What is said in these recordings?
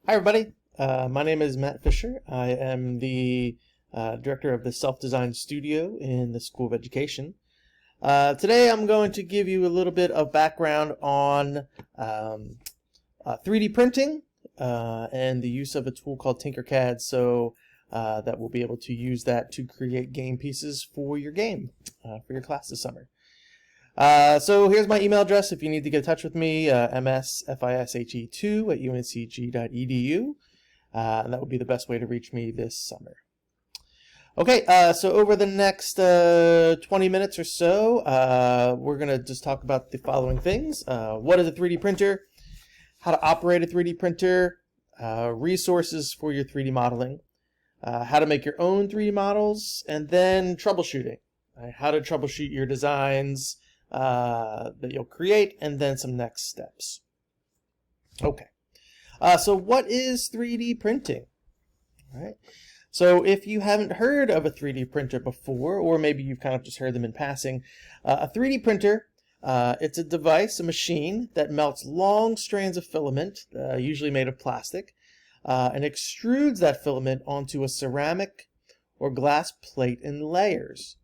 Hi everybody, my name is Matt Fisher. I am the director of the Self-Design Studio in the School of Education. Today I'm going to give you a little bit of background on 3D printing and the use of a tool called Tinkercad, so that we'll be able to use that to create game pieces for your game, for your class this summer. So here's my email address if you need to get in touch with me, msfishe2@uncg.edu. And that would be the best way to reach me this summer. Okay, so over the next 20 minutes or so, we're going to just talk about the following things. What is a 3D printer? How to operate a 3D printer, resources for your 3D modeling, how to make your own 3D models, and then troubleshooting. How to troubleshoot your designs that you'll create, and then some next steps. Okay, so what is 3D printing? All right. So if you haven't heard of a 3D printer before, or maybe you've kind of just heard them in passing, a 3D printer, it's a device, a machine that melts long strands of filament, usually made of plastic, and extrudes that filament onto a ceramic or glass plate in layers.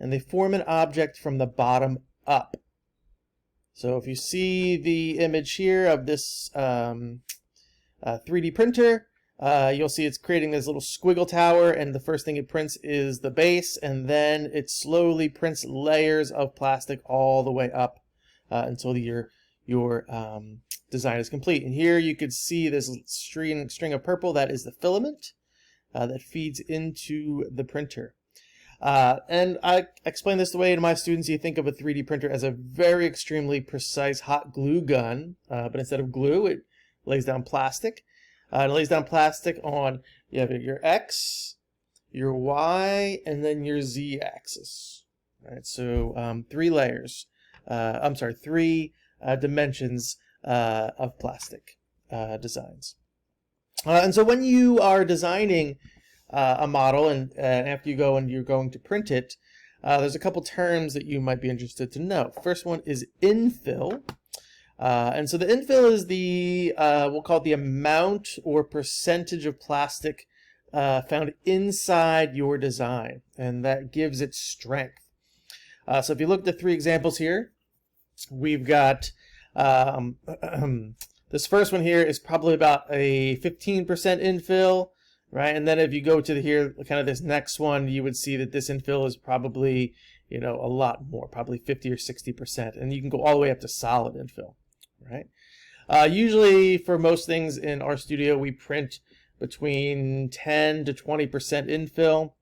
And they form an object from the bottom up. So if you see the image here of this 3D printer, you'll see it's creating this little squiggle tower, and the first thing it prints is the base, and then it slowly prints layers of plastic all the way up until your design is complete. And here you could see this string of purple. That is the filament that feeds into the printer. And I explain this the way to my students. You think of a 3D printer as a very extremely precise hot glue gun, but instead of glue, it lays down plastic. It lays down plastic on, you have your X, your Y, and then your Z axis. All right, so three layers, three dimensions of plastic designs. And so when you are designing a model, and after you go and you're going to print it, there's a couple terms that you might be interested to know. First one is infill. And so the infill is the, we'll call it the amount or percentage of plastic found inside your design, and that gives it strength. So if you look at the three examples here, we've got this first one here is probably about a 15% infill. Right, and then if you go to here, kind of this next one, you would see that this infill is probably, a lot more, probably 50 or 60%, and you can go all the way up to solid infill. Right, usually for most things in our studio, we print between 10 to 20% infill,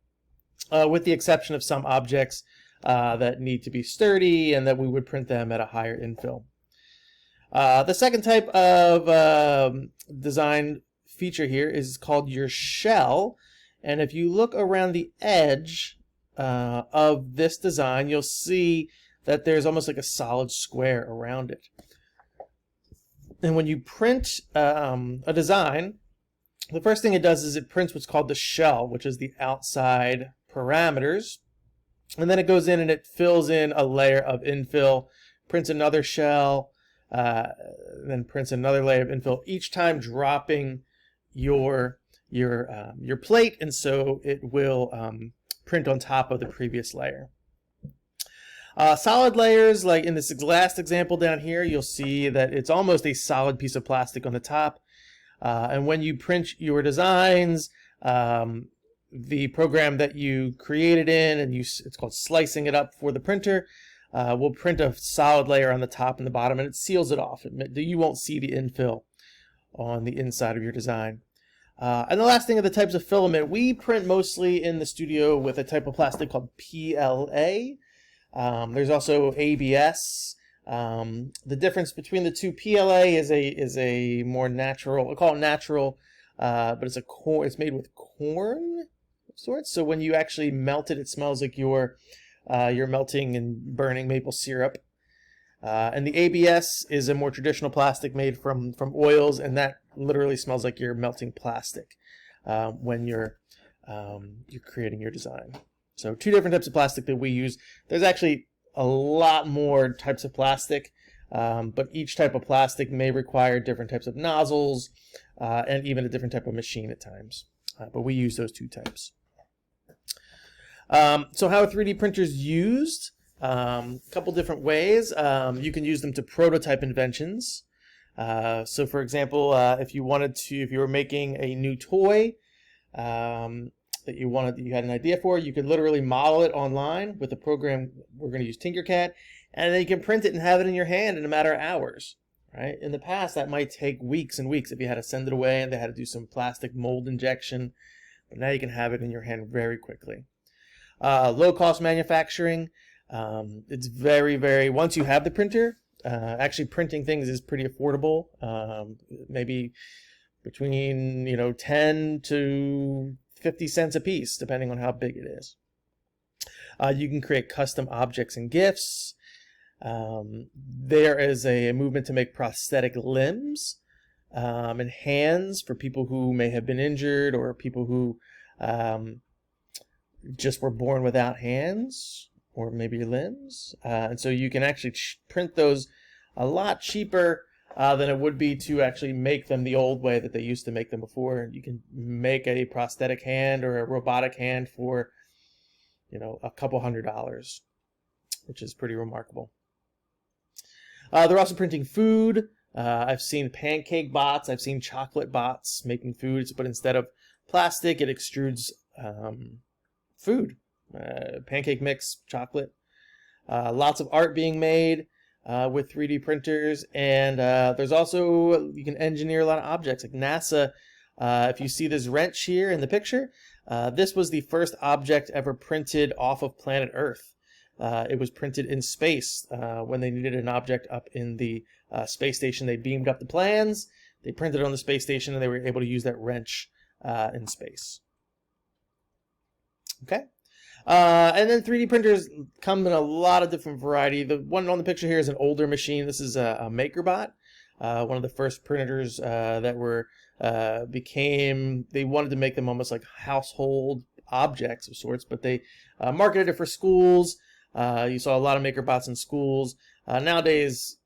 with the exception of some objects that need to be sturdy, and that we would print them at a higher infill. The second type of design feature here is called your shell, and if you look around the edge of this design, you'll see that there's almost like a solid square around it. And when you print a design, the first thing it does is it prints what's called the shell, which is the outside parameters, and then it goes in and it fills in a layer of infill, prints another shell, then prints another layer of infill, each time dropping your plate, and so it will print on top of the previous layer. Solid layers, like in this last example down here, you'll see that it's almost a solid piece of plastic on the top. And when you print your designs, the program that you created in, and it's called slicing it up for the printer, will print a solid layer on the top and the bottom, and it seals it off. You won't see the infill on the inside of your design. And the last thing are the types of filament. We print mostly in the studio with a type of plastic called PLA. There's also ABS. The difference between the two, PLA is a more natural, I call it natural, but it's made with corn of sorts. So when you actually melt it, it smells like you're melting and burning maple syrup. And the ABS is a more traditional plastic made from oils, and that literally smells like you're melting plastic when you're creating your design. So two different types of plastic that we use. There's actually a lot more types of plastic but each type of plastic may require different types of nozzles and even a different type of machine at times. But we use those two types. So how are 3D printers used? A couple different ways. You can use them to prototype inventions. So for example, if you were making a new toy that you had an idea for, you could literally model it online with the program. We're going to use Tinkercad, and then you can print it and have it in your hand in a matter of hours. Right? In the past, that might take weeks and weeks if you had to send it away and they had to do some plastic mold injection. But now you can have it in your hand very quickly. Low-cost manufacturing. It's very, once you have the printer, actually printing things is pretty affordable. Maybe between 10 to 50 cents a piece, depending on how big it is. You can create custom objects and gifts. There is a movement to make prosthetic limbs and hands for people who may have been injured or people who just were born without hands or maybe limbs. And so you can actually print those a lot cheaper than it would be to actually make them the old way that they used to make them before. You can make a prosthetic hand or a robotic hand for, a couple $100s, which is pretty remarkable. They're also printing food. I've seen pancake bots. I've seen chocolate bots making foods, but instead of plastic, it extrudes food. Pancake mix, chocolate. Lots of art being made with 3D printers, and there's also, you can engineer a lot of objects. Like NASA, if you see this wrench here in the picture, this was the first object ever printed off of planet Earth. It was printed in space when they needed an object up in the space station. They beamed up the plans, they printed it on the space station, and they were able to use that wrench in space. Okay. And then 3D printers come in a lot of different variety. The one on the picture here is an older machine. This is a MakerBot, one of the first printers that they wanted to make them almost like household objects of sorts, but they marketed it for schools. You saw a lot of MakerBots in schools. Nowadays,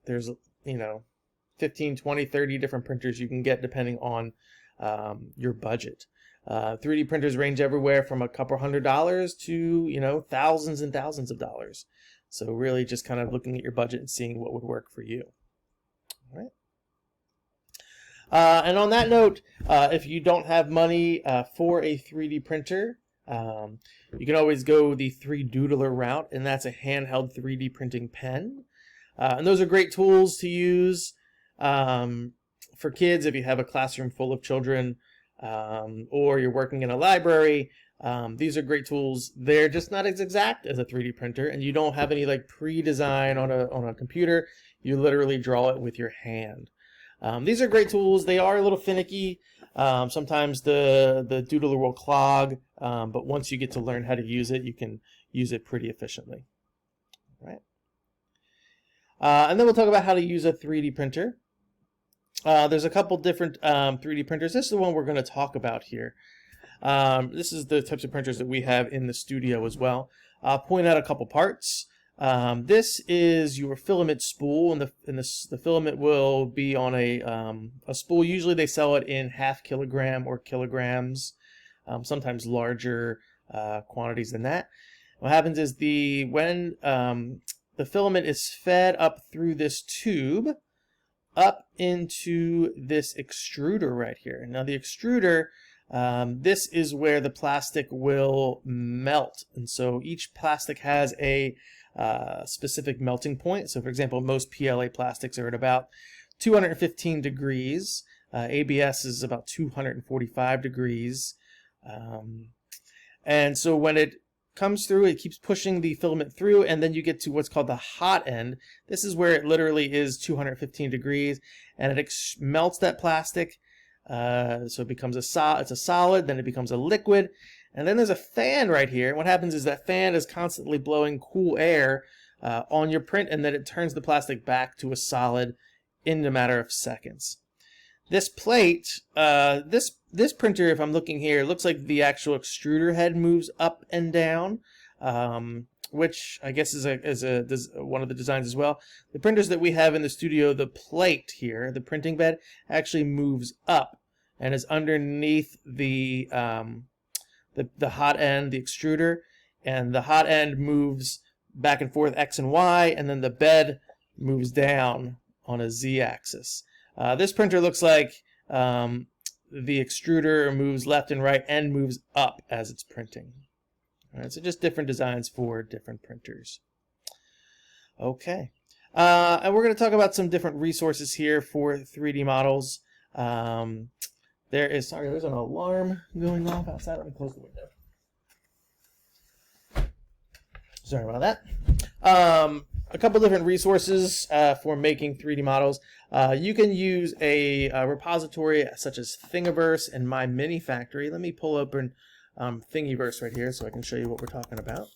there's 15, 20, 30 different printers you can get depending on your budget. 3D printers range everywhere from a couple $100s to thousands and thousands of dollars. So really just kind of looking at your budget and seeing what would work for you. All right. And on that note, if you don't have money for a 3D printer, you can always go the 3Doodler route, and that's a handheld 3D printing pen. And those are great tools to use for kids if you have a classroom full of children, or you're working in a library. These are great tools. They're just not as exact as a 3D printer, and you don't have any pre-design on a computer. You literally draw it with your hand. These are great tools. They are a little finicky. Sometimes the doodler will clog, but once you get to learn how to use it, you can use it pretty efficiently. All right. And then we'll talk about how to use a 3D printer. There's a couple different 3D printers. This is the one we're going to talk about here. This is the types of printers that we have in the studio as well. I'll point out a couple parts. This is your filament spool, and the filament will be on a spool. Usually they sell it in half kilogram or kilograms, sometimes larger quantities than that. What happens is when the filament is fed up through this tube up into this extruder right here. Now the extruder, this is where the plastic will melt, and so each plastic has a specific melting point. So for example, most PLA plastics are at about 215 degrees. ABS is about 245 degrees. And so when it comes through, it keeps pushing the filament through, and then you get to what's called the hot end. This is where it literally is 215 degrees, and it melts that plastic. So it becomes it's a solid, then it becomes a liquid. And then there's a fan right here. And what happens is that fan is constantly blowing cool air on your print, and then it turns the plastic back to a solid in a matter of seconds. This plate, this printer, if I'm looking here, looks like the actual extruder head moves up and down, which I guess is one of the designs as well. The printers that we have in the studio, the plate here, the printing bed, actually moves up and is underneath the hot end, the extruder, and the hot end moves back and forth X and Y, and then the bed moves down on a Z axis. This printer looks like the extruder moves left and right and moves up as it's printing. All right, so just different designs for different printers. Okay, and we're going to talk about some different resources here for 3D models. There's an alarm going off outside. Let me close the window. Sorry about that. A couple different resources for making 3D models. You can use a repository such as Thingiverse and My Mini Factory. Let me pull open Thingiverse right here so I can show you what we're talking about.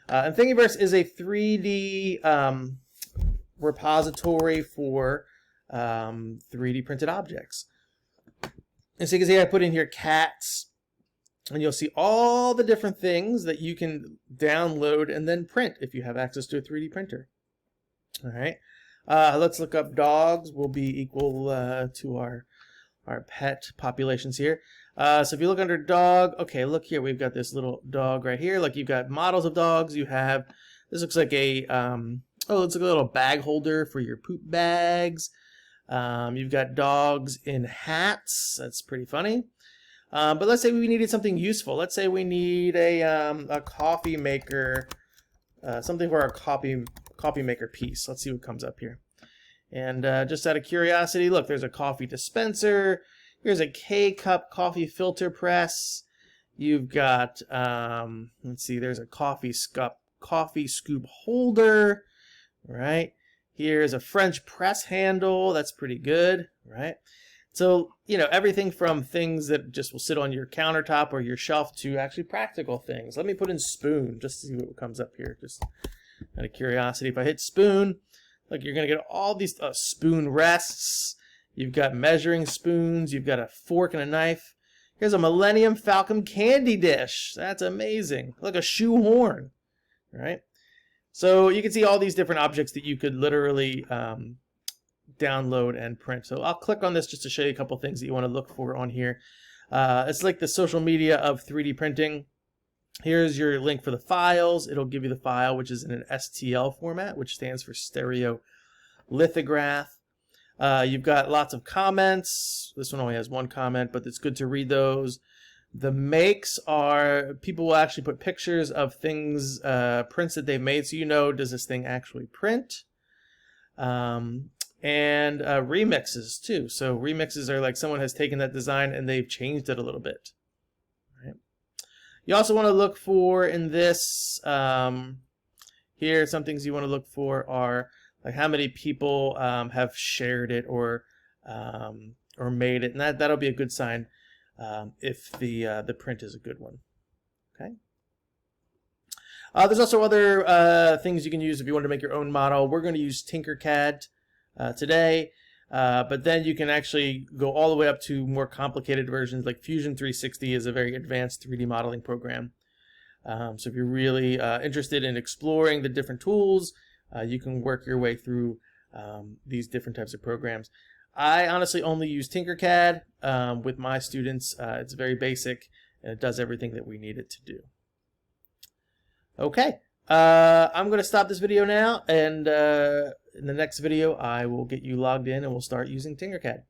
And Thingiverse is a 3D repository for 3D printed objects. And so you can see I put in here cats, and you'll see all the different things that you can download and then print if you have access to a 3D printer. All right, let's look up dogs. Will be equal to our pet populations here. So if you look under dog, okay, look here, we've got this little dog right here. Like, you've got models of dogs. You have, this looks like a it's like a little bag holder for your poop bags. You've got dogs in hats. That's pretty funny. But let's say we needed something useful. Let's say we need a coffee maker, something for our coffee maker piece. Let's see what comes up here. And just out of curiosity, look, there's a coffee dispenser. Here's a K-cup coffee filter press. You've got, let's see, there's a coffee scoop holder, right? Here's a French press handle. That's pretty good, right? So, you know, everything from things that just will sit on your countertop or your shelf to actually practical things. Let me put in spoon just to see what comes up here, just out of curiosity. If I hit spoon, look, you're going to get all these spoon rests. You've got measuring spoons. You've got a fork and a knife. Here's a Millennium Falcon candy dish. That's amazing. Look, a shoe horn, right? So you can see all these different objects that you could literally download and print. So I'll click on this just to show you a couple things that you want to look for on here. It's like the social media of 3D printing. Here's your link for the files. It'll give you the file, which is in an STL format, which stands for stereo lithograph. You've got lots of comments. This one only has one comment, but it's good to read those. The makes are, people will actually put pictures of things, prints that they've made, so you know, does this thing actually print? And remixes too. So remixes are like someone has taken that design and they've changed it a little bit. Right. You also want to look for in this, here, some things you want to look for are like how many people have shared it or made it, and that'll be a good sign if the print is a good one. Okay. There's also other things you can use if you want to make your own model. We're going to use Tinkercad today, but then you can actually go all the way up to more complicated versions. Like Fusion 360 is a very advanced 3D modeling program. So if you're really interested in exploring the different tools, you can work your way through these different types of programs. I honestly only use Tinkercad with my students. It's very basic and it does everything that we need it to do. Okay, I'm going to stop this video now, and in the next video I will get you logged in and we'll start using Tinkercad.